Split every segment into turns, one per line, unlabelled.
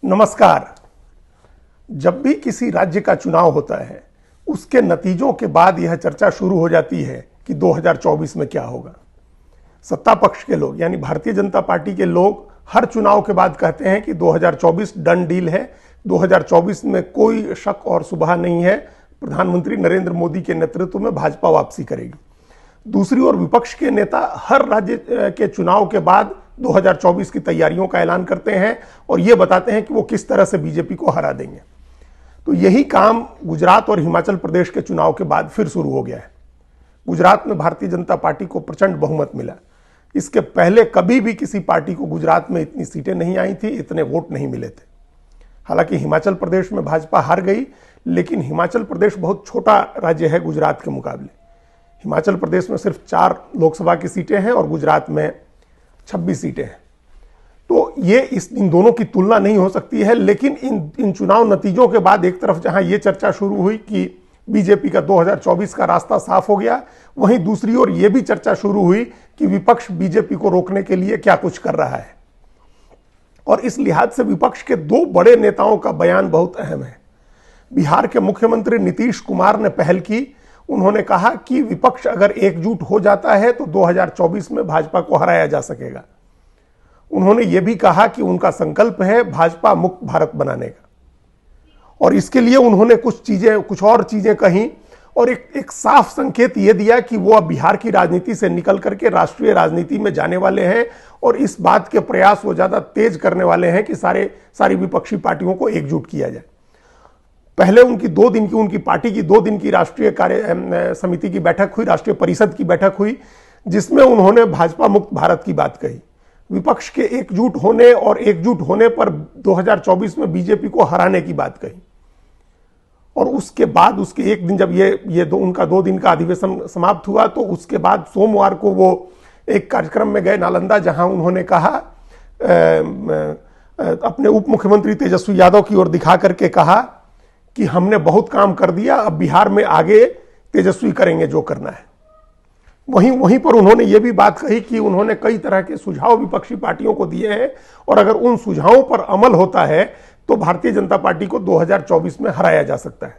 नमस्कार। जब भी किसी राज्य का चुनाव होता है उसके नतीजों के बाद यह चर्चा शुरू हो जाती है कि 2024 में क्या होगा। सत्ता पक्ष के लोग यानी भारतीय जनता पार्टी के लोग हर चुनाव के बाद कहते हैं कि 2024 डन डील है, 2024 में कोई शक और शुबहा नहीं है, प्रधानमंत्री नरेंद्र मोदी के नेतृत्व में भाजपा वापसी करेगी। दूसरी ओर विपक्ष के नेता हर राज्य के चुनाव के बाद 2024 की तैयारियों का ऐलान करते हैं और ये बताते हैं कि वो किस तरह से बीजेपी को हरा देंगे। तो यही काम गुजरात और हिमाचल प्रदेश के चुनाव के बाद फिर शुरू हो गया है। गुजरात में भारतीय जनता पार्टी को प्रचंड बहुमत मिला। इसके पहले कभी भी किसी पार्टी को गुजरात में इतनी सीटें नहीं आई थी, इतने वोट नहीं मिले थे। हालांकि हिमाचल प्रदेश में भाजपा हार गई, लेकिन हिमाचल प्रदेश बहुत छोटा राज्य है गुजरात के मुकाबले। हिमाचल प्रदेश में सिर्फ 4 लोकसभा की सीटें हैं और गुजरात में 26 सीटें हैं। तो ये इन दोनों की तुलना नहीं हो सकती है। लेकिन इन चुनाव नतीजों के बाद एक तरफ जहां ये चर्चा शुरू हुई कि बीजेपी का 2024 का रास्ता साफ हो गया, वहीं दूसरी ओर ये भी चर्चा शुरू हुई कि विपक्ष बीजेपी को रोकने के लिए क्या कुछ कर रहा है। और इस लिहाज से विपक्ष के 2 बड़े नेताओं का बयान बहुत अहम है। बिहार के मुख्यमंत्री नीतीश कुमार ने पहल की। उन्होंने कहा कि विपक्ष अगर एकजुट हो जाता है तो 2024 में भाजपा को हराया जा सकेगा। उन्होंने यह भी कहा कि उनका संकल्प है भाजपा मुक्त भारत बनाने का। और इसके लिए उन्होंने कुछ और चीजें कही और एक साफ संकेत यह दिया कि वो अब बिहार की राजनीति से निकल करके राष्ट्रीय राजनीति में जाने वाले हैं और इस बात के प्रयास वो ज्यादा तेज करने वाले हैं कि सारी विपक्षी पार्टियों को एकजुट किया जाए। पहले उनकी पार्टी की 2 दिन की राष्ट्रीय कार्य समिति की बैठक हुई, राष्ट्रीय परिषद की बैठक हुई, जिसमें उन्होंने भाजपा मुक्त भारत की बात कही, विपक्ष के एकजुट होने पर 2024 में बीजेपी को हराने की बात कही। और उसके बाद उसके एक दिन जब उनका 2 दिन का अधिवेशन समाप्त हुआ तो उसके बाद सोमवार को वो एक कार्यक्रम में गए नालंदा, जहां उन्होंने कहा अपने उप मुख्यमंत्री तेजस्वी यादव की ओर दिखा करके कहा कि हमने बहुत काम कर दिया, अब बिहार में आगे तेजस्वी करेंगे जो करना है। वहीं पर उन्होंने ये भी बात कही कि उन्होंने कई तरह के सुझाव विपक्षी पार्टियों को दिए हैं और अगर उन सुझावों पर अमल होता है तो भारतीय जनता पार्टी को 2024 में हराया जा सकता है।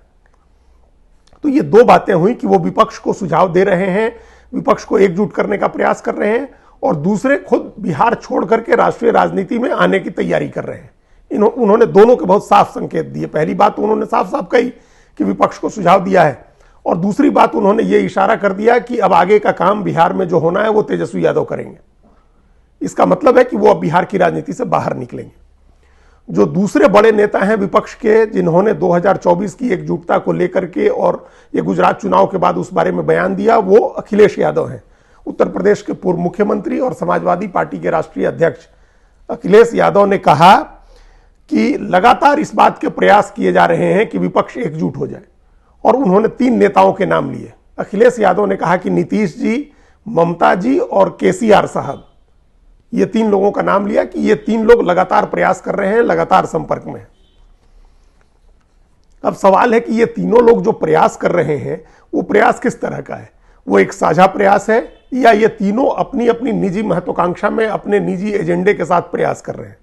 तो ये 2 बातें हुई कि वो विपक्ष को सुझाव दे रहे हैं, विपक्ष को एकजुट करने का प्रयास कर रहे हैं और दूसरे खुद बिहार छोड़ करके राष्ट्रीय राजनीति में आने की तैयारी कर रहे हैं। उन्होंने दोनों के बहुत साफ संकेत दिए। पहली बात तो उन्होंने साफ साफ कही कि विपक्ष को सुझाव दिया है और दूसरी बात उन्होंने ये इशारा कर दिया कि अब आगे का काम बिहार में जो होना है वो तेजस्वी यादव करेंगे। इसका मतलब है कि वो अब बिहार की राजनीति से बाहर निकलेंगे। जो दूसरे बड़े नेता हैं विपक्ष के, जिन्होंने 2024 की एकजुटता को लेकर के और ये गुजरात चुनाव के बाद उस बारे में बयान दिया, वो अखिलेश यादव हैं। उत्तर प्रदेश के पूर्व मुख्यमंत्री और समाजवादी पार्टी के राष्ट्रीय अध्यक्ष अखिलेश यादव ने कहा कि लगातार इस बात के प्रयास किए जा रहे हैं कि विपक्ष एकजुट हो जाए और उन्होंने 3 नेताओं के नाम लिए। अखिलेश यादव ने कहा कि नीतीश जी, ममता जी और केसीआर साहब, ये 3 लोगों का नाम लिया कि ये 3 लोग लगातार प्रयास कर रहे हैं, लगातार संपर्क में। अब सवाल है कि ये तीनों लोग जो प्रयास कर रहे हैं वो प्रयास किस तरह का है? वो एक साझा प्रयास है या ये तीनों अपनी अपनी निजी महत्वाकांक्षा में अपने निजी एजेंडे के साथ प्रयास कर रहे हैं?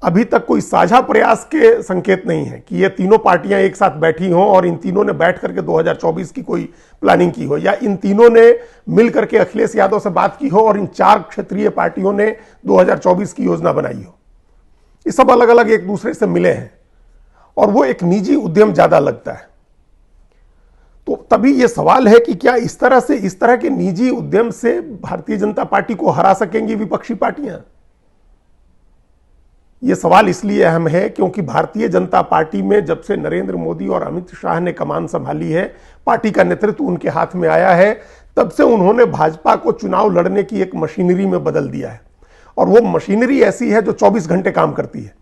अभी तक कोई साझा प्रयास के संकेत नहीं है कि ये तीनों पार्टियां एक साथ बैठी हों और इन तीनों ने बैठ करके 2024 की कोई प्लानिंग की हो, या इन तीनों ने मिल करके अखिलेश यादव से बात की हो और इन 4 क्षेत्रीय पार्टियों ने 2024 की योजना बनाई हो। ये सब अलग अलग एक दूसरे से मिले हैं और वो एक निजी उद्यम ज्यादा लगता है। तो तभी ये सवाल है कि क्या इस तरह के निजी उद्यम से भारतीय जनता पार्टी को हरा सकेंगी विपक्षी पार्टियां? यह सवाल इसलिए अहम है क्योंकि भारतीय जनता पार्टी में जब से नरेंद्र मोदी और अमित शाह ने कमान संभाली है, पार्टी का नेतृत्व उनके हाथ में आया है, तब से उन्होंने भाजपा को चुनाव लड़ने की एक मशीनरी में बदल दिया है। और वो मशीनरी ऐसी है जो 24 घंटे काम करती है।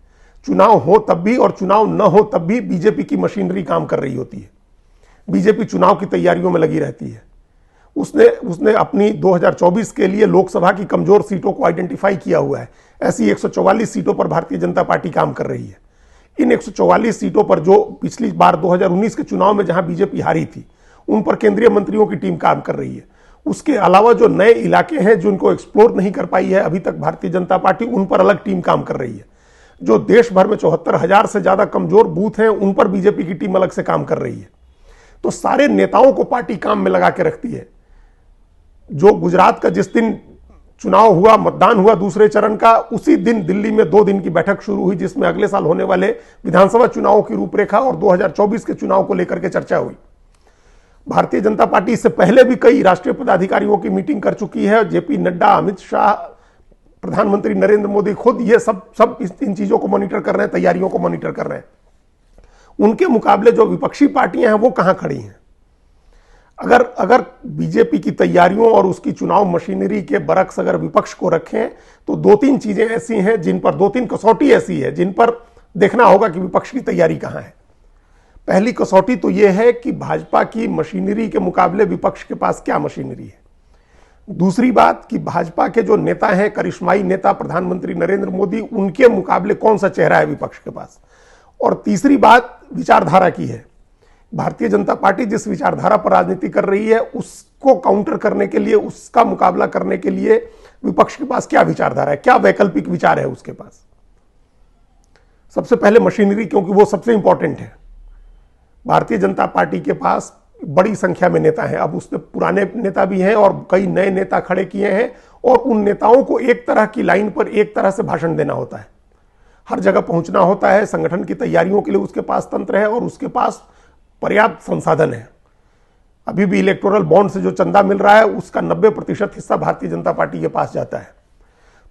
चुनाव हो तब भी और चुनाव न हो तब भी बीजेपी की मशीनरी काम कर रही होती है। बीजेपी चुनाव की तैयारियों में लगी रहती है। उसने अपनी 2024 के लिए लोकसभा की कमजोर सीटों को आइडेंटिफाई किया हुआ है। ऐसी 144 सीटों पर भारतीय जनता पार्टी काम कर रही है। इन 144 सीटों पर जो पिछली बार 2019 के चुनाव में जहां बीजेपी हारी थी, उन पर केंद्रीय मंत्रियों की टीम काम कर रही है। उसके अलावा जो नए इलाके हैं जिनको एक्सप्लोर नहीं कर पाई है अभी तक भारतीय जनता पार्टी, उन पर अलग टीम काम कर रही है। जो देश भर में 74,000 से ज्यादा कमजोर बूथ हैं उन पर बीजेपी की टीम अलग से काम कर रही है। तो सारे नेताओं को पार्टी काम में लगा के रखती है। जो गुजरात का जिस दिन चुनाव हुआ, मतदान हुआ दूसरे चरण का, उसी दिन दिल्ली में 2 दिन की बैठक शुरू हुई जिसमें अगले साल होने वाले विधानसभा चुनावों की रूपरेखा और 2024 के चुनाव को लेकर के चर्चा हुई। भारतीय जनता पार्टी इससे पहले भी कई राष्ट्रीय पदाधिकारियों की मीटिंग कर चुकी है। जेपी नड्डा, अमित शाह, प्रधानमंत्री नरेंद्र मोदी खुद ये सब इन चीजों को मॉनिटर कर रहे हैं, तैयारियों को मॉनिटर कर रहे हैं। उनके मुकाबले जो विपक्षी पार्टियां हैं वो कहां खड़ी हैं? अगर बीजेपी की तैयारियों और उसकी चुनाव मशीनरी के बरक्स अगर विपक्ष को रखें तो 2-3 चीजें ऐसी हैं जिन पर 2-3 कसौटी ऐसी है जिन पर देखना होगा कि विपक्ष की तैयारी कहां है। पहली कसौटी तो यह है कि भाजपा की मशीनरी के मुकाबले विपक्ष के पास क्या मशीनरी है। दूसरी बात कि भाजपा के जो नेता हैं, करिश्माई नेता प्रधानमंत्री नरेंद्र मोदी, उनके मुकाबले कौन सा चेहरा है विपक्ष के पास। और तीसरी बात विचारधारा की है। भारतीय जनता पार्टी जिस विचारधारा पर राजनीति कर रही है उसको काउंटर करने के लिए, उसका मुकाबला करने के लिए विपक्ष के पास क्या विचारधारा है, क्या वैकल्पिक विचार है उसके पास। सबसे पहले मशीनरी, क्योंकि वो सबसे इंपॉर्टेंट है। भारतीय जनता पार्टी के पास बड़ी संख्या में नेता हैं। अब उसमें पुराने नेता भी हैं और कई नए नेता खड़े किए हैं, और उन नेताओं को एक तरह की लाइन पर एक तरह से भाषण देना होता है, हर जगह पहुंचना होता है। संगठन की तैयारियों के लिए उसके पास तंत्र है और उसके पास पर्याप्त संसाधन है। अभी भी इलेक्टोरल बॉन्ड से जो चंदा मिल रहा है उसका 90% हिस्सा भारतीय जनता पार्टी के पास जाता है।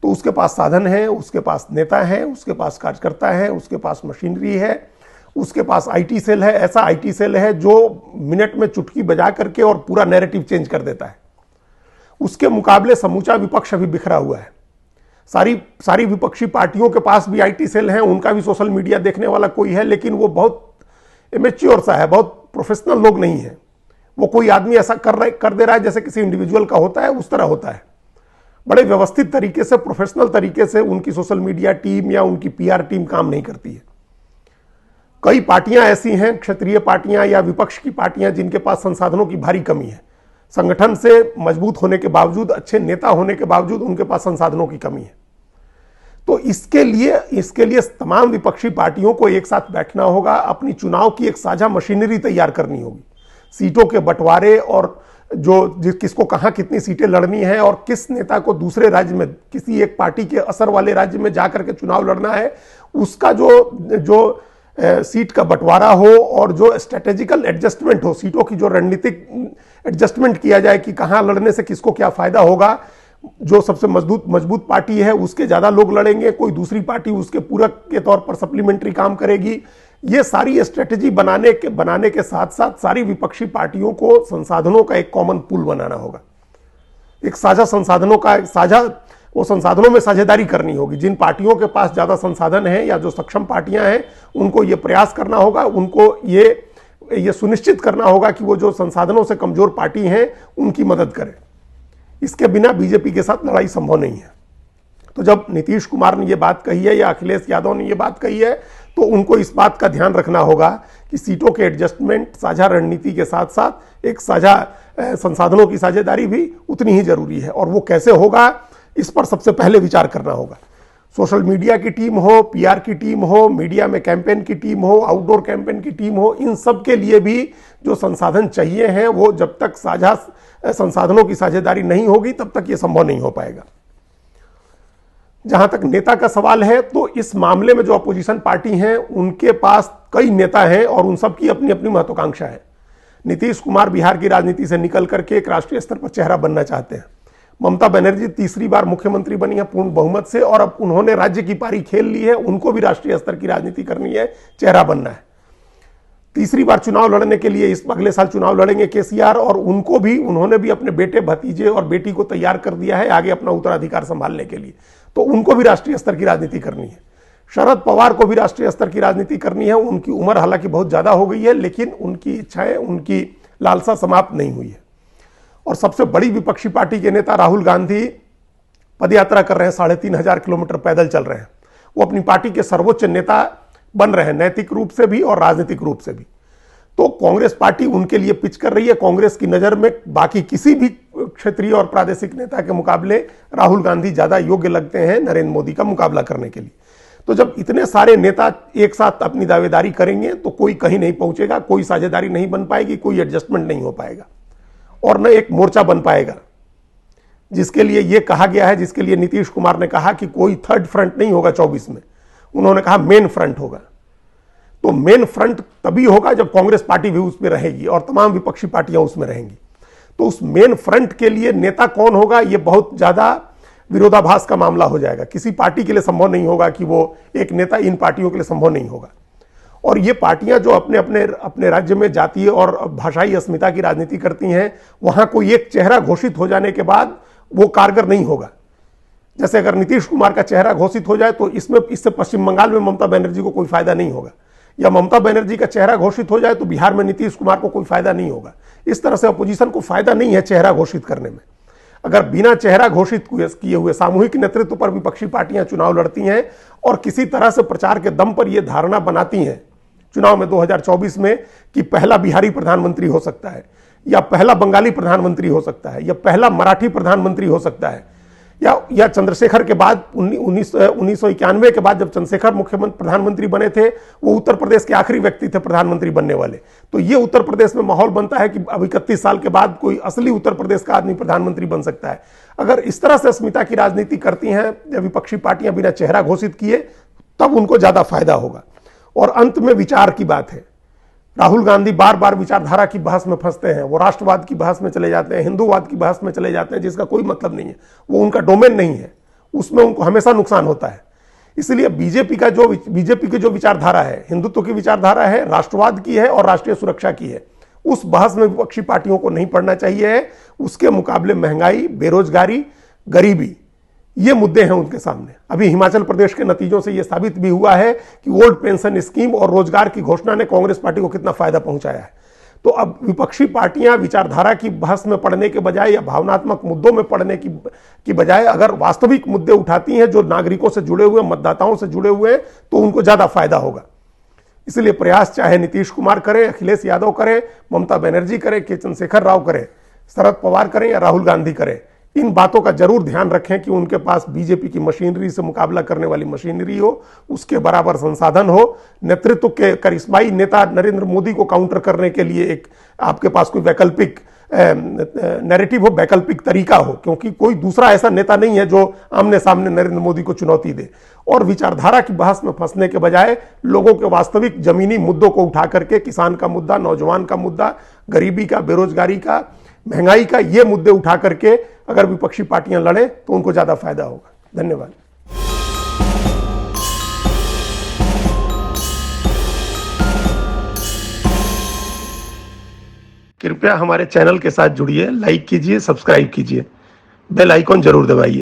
तो उसके पास साधन है, उसके पास नेता है, उसके पास कार्यकर्ता है, उसके पास मशीनरी है, उसके पास आईटी सेल है। ऐसा आईटी सेल है जो मिनट में चुटकी बजा करके और पूरा नैरेटिव चेंज कर देता है। उसके मुकाबले समूचा विपक्ष अभी बिखरा हुआ है। सारी विपक्षी पार्टियों के पास भी आईटी सेल हैं, उनका भी सोशल मीडिया देखने वाला कोई है, लेकिन वो बहुत इमेच्योर सा है, बहुत प्रोफेशनल लोग नहीं है। वो कोई आदमी ऐसा कर दे रहा है जैसे किसी इंडिविजुअल का होता है, उस तरह होता है। बड़े व्यवस्थित तरीके से, प्रोफेशनल तरीके से उनकी सोशल मीडिया टीम या उनकी पीआर टीम काम नहीं करती है। कई पार्टियां ऐसी हैं, क्षेत्रीय पार्टियां या विपक्ष की पार्टियां, जिनके पास संसाधनों की भारी कमी है। संगठन से मजबूत होने के बावजूद, अच्छे नेता होने के बावजूद उनके पास संसाधनों की कमी है। तो इसके लिए तमाम विपक्षी पार्टियों को एक साथ बैठना होगा, अपनी चुनाव की एक साझा मशीनरी तैयार करनी होगी। सीटों के बंटवारे और किसको कहां कितनी सीटें लड़नी है और किस नेता को दूसरे राज्य में, किसी एक पार्टी के असर वाले राज्य में जाकर के चुनाव लड़ना है, उसका जो सीट का बंटवारा हो और जो स्ट्रेटेजिकल एडजस्टमेंट हो, सीटों की जो रणनीतिक एडजस्टमेंट किया जाए कि कहां लड़ने से किसको क्या फायदा होगा। जो सबसे मजबूत पार्टी है उसके ज्यादा लोग लड़ेंगे, कोई दूसरी पार्टी उसके पूरक के तौर पर सप्लीमेंट्री काम करेगी। ये सारी स्ट्रेटेजी बनाने के साथ साथ सारी विपक्षी पार्टियों को संसाधनों का एक कॉमन पूल बनाना होगा। एक साझा संसाधनों में साझेदारी करनी होगी। जिन पार्टियों के पास ज्यादा संसाधन है या जो सक्षम पार्टियां हैं, उनको ये प्रयास करना होगा, उनको ये सुनिश्चित करना होगा कि वो जो संसाधनों से कमजोर पार्टी हैं उनकी मदद करें। इसके बिना बीजेपी के साथ लड़ाई संभव नहीं है। तो जब नीतीश कुमार ने ये बात कही है या अखिलेश यादव ने ये बात कही है, तो उनको इस बात का ध्यान रखना होगा कि सीटों के एडजस्टमेंट साझा रणनीति के साथ साथ एक साझा संसाधनों की साझेदारी भी उतनी ही जरूरी है। और वो कैसे होगा, इस पर सबसे पहले विचार करना होगा। सोशल मीडिया की टीम हो, पीआर की टीम हो, मीडिया में कैंपेन की टीम हो, आउटडोर कैंपेन की टीम हो, इन सब के लिए भी जो संसाधन चाहिए हैं, वो जब तक साझा संसाधनों की साझेदारी नहीं होगी तब तक ये संभव नहीं हो पाएगा। जहां तक नेता का सवाल है, तो इस मामले में जो अपोजिशन पार्टी हैं उनके पास कई नेता हैं और उन सब की अपनी अपनी महत्वाकांक्षा है। नीतीश कुमार बिहार की राजनीति से निकल करके एक राष्ट्रीय स्तर पर चेहरा बनना चाहते हैं। ममता बनर्जी तीसरी बार मुख्यमंत्री बनी है पूर्ण बहुमत से, और अब उन्होंने राज्य की पारी खेल ली है, उनको भी राष्ट्रीय स्तर की राजनीति करनी है, चेहरा बनना है। तीसरी बार चुनाव लड़ने के लिए इस अगले साल चुनाव लड़ेंगे केसीआर, और उन्होंने भी अपने बेटे, भतीजे और बेटी को तैयार कर दिया है आगे अपना उत्तराधिकार संभालने के लिए। तो उनको भी राष्ट्रीय स्तर की राजनीति करनी है। शरद पवार को भी राष्ट्रीय स्तर की राजनीति करनी है। उनकी उम्र हालांकि बहुत ज्यादा हो गई है, लेकिन उनकी इच्छाएं, उनकी लालसा समाप्त नहीं हुई है। और सबसे बड़ी विपक्षी पार्टी के नेता राहुल गांधी पदयात्रा कर रहे हैं, 3,500 किलोमीटर पैदल चल रहे हैं। वो अपनी पार्टी के सर्वोच्च नेता बन रहे हैं, नैतिक रूप से भी और राजनीतिक रूप से भी। तो कांग्रेस पार्टी उनके लिए पिच कर रही है। कांग्रेस की नजर में बाकी किसी भी क्षेत्रीय और प्रादेशिक नेता के मुकाबले राहुल गांधी ज्यादा योग्य लगते हैं नरेंद्र मोदी का मुकाबला करने के लिए। तो जब इतने सारे नेता एक साथ अपनी दावेदारी करेंगे तो कोई कहीं नहीं पहुंचेगा, कोई साझेदारी नहीं बन पाएगी, कोई एडजस्टमेंट नहीं हो पाएगा और न एक मोर्चा बन पाएगा। जिसके लिए यह कहा गया है, जिसके लिए नीतीश कुमार ने कहा कि कोई थर्ड फ्रंट नहीं होगा 24 में, उन्होंने कहा मेन फ्रंट होगा। तो मेन फ्रंट तभी होगा जब कांग्रेस पार्टी भी उसमें रहेगी और तमाम विपक्षी पार्टियां उसमें रहेंगी। तो उस मेन फ्रंट के लिए नेता कौन होगा, यह बहुत ज्यादा विरोधाभास का मामला हो जाएगा। किसी पार्टी के लिए संभव नहीं होगा कि वो एक नेता इन पार्टियों के लिए संभव नहीं होगा। और ये पार्टियां जो अपने अपने अपने राज्य में जातीय और भाषाई अस्मिता की राजनीति करती हैं, वहां कोई एक चेहरा घोषित हो जाने के बाद वो कारगर नहीं होगा। जैसे अगर नीतीश कुमार का चेहरा घोषित हो जाए तो इससे पश्चिम बंगाल में ममता बनर्जी को कोई फायदा नहीं होगा, या ममता बनर्जी का चेहरा घोषित हो जाए तो बिहार में नीतीश कुमार को कोई फायदा नहीं होगा। इस तरह से अपोजिशन को फायदा नहीं है चेहरा घोषित करने में। अगर बिना चेहरा घोषित किए हुए सामूहिक नेतृत्व पर विपक्षी पार्टियां चुनाव लड़ती हैं और किसी तरह से प्रचार के दम पर यह धारणा बनाती हैं चुनाव में 2024 में कि पहला बिहारी प्रधानमंत्री हो सकता है, या पहला बंगाली प्रधानमंत्री हो सकता है, या पहला मराठी प्रधानमंत्री हो सकता है, या चंद्रशेखर के बाद 1991 के बाद जब चंद्रशेखर मुख्यमंत्री प्रधानमंत्री बने थे, वो उत्तर प्रदेश के आखिरी व्यक्ति थे प्रधानमंत्री बनने वाले। तो ये उत्तर प्रदेश में माहौल बनता है कि अब 31 साल के बाद कोई असली उत्तर प्रदेश का आदमी प्रधानमंत्री बन सकता है। अगर इस तरह से अस्मिता की राजनीति करती हैं जब विपक्षी पार्टियां बिना चेहरा घोषित किए, तब उनको ज्यादा फायदा होगा। और अंत में विचार की बात है। राहुल गांधी बार बार विचारधारा की बहस में फंसते हैं, वो राष्ट्रवाद की बहस में चले जाते हैं, हिंदूवाद की बहस में चले जाते हैं, जिसका कोई मतलब नहीं है, वो उनका डोमेन नहीं है, उसमें उनको हमेशा नुकसान होता है। इसलिए बीजेपी की जो विचारधारा है, हिंदुत्व की विचारधारा है, राष्ट्रवाद की है और राष्ट्रीय सुरक्षा की है, उस बहस में विपक्षी पार्टियों को नहीं पड़ना चाहिए। उसके मुकाबले महंगाई, बेरोजगारी, गरीबी, ये मुद्दे हैं उनके सामने। अभी हिमाचल प्रदेश के नतीजों से यह साबित भी हुआ है कि ओल्ड पेंशन स्कीम और रोजगार की घोषणा ने कांग्रेस पार्टी को कितना फायदा पहुंचाया है। तो अब विपक्षी पार्टियां विचारधारा की बहस में पड़ने के बजाय या भावनात्मक मुद्दों में पड़ने की बजाय अगर वास्तविक मुद्दे उठाती हैं जो नागरिकों से जुड़े हुए, मतदाताओं से जुड़े हुए हैं, तो उनको ज्यादा फायदा होगा। इसलिए प्रयास चाहे नीतीश कुमार करें, अखिलेश यादव करें, ममता बनर्जी करें, के चंद्रशेखर राव करें, शरद पवार करें या राहुल गांधी करें, इन बातों का जरूर ध्यान रखें कि उनके पास बीजेपी की मशीनरी से मुकाबला करने वाली मशीनरी हो, उसके बराबर संसाधन हो, नेतृत्व के करिश्माई नेता नरेंद्र मोदी को काउंटर करने के लिए एक आपके पास कोई वैकल्पिक नैरेटिव हो, वैकल्पिक तरीका हो, क्योंकि कोई दूसरा ऐसा नेता नहीं है जो आमने सामने नरेंद्र मोदी को चुनौती दे। और विचारधारा की बहस में फंसने के बजाय लोगों के वास्तविक जमीनी मुद्दों को उठा करके, किसान का मुद्दा, नौजवान का मुद्दा, गरीबी का, बेरोजगारी का, महंगाई का, ये मुद्दे उठा करके अगर विपक्षी पार्टियां लड़े तो उनको ज्यादा फायदा होगा। धन्यवाद। कृपया हमारे चैनल के साथ जुड़िए, लाइक कीजिए, सब्सक्राइब कीजिए, बेल आइकॉन जरूर दबाइए।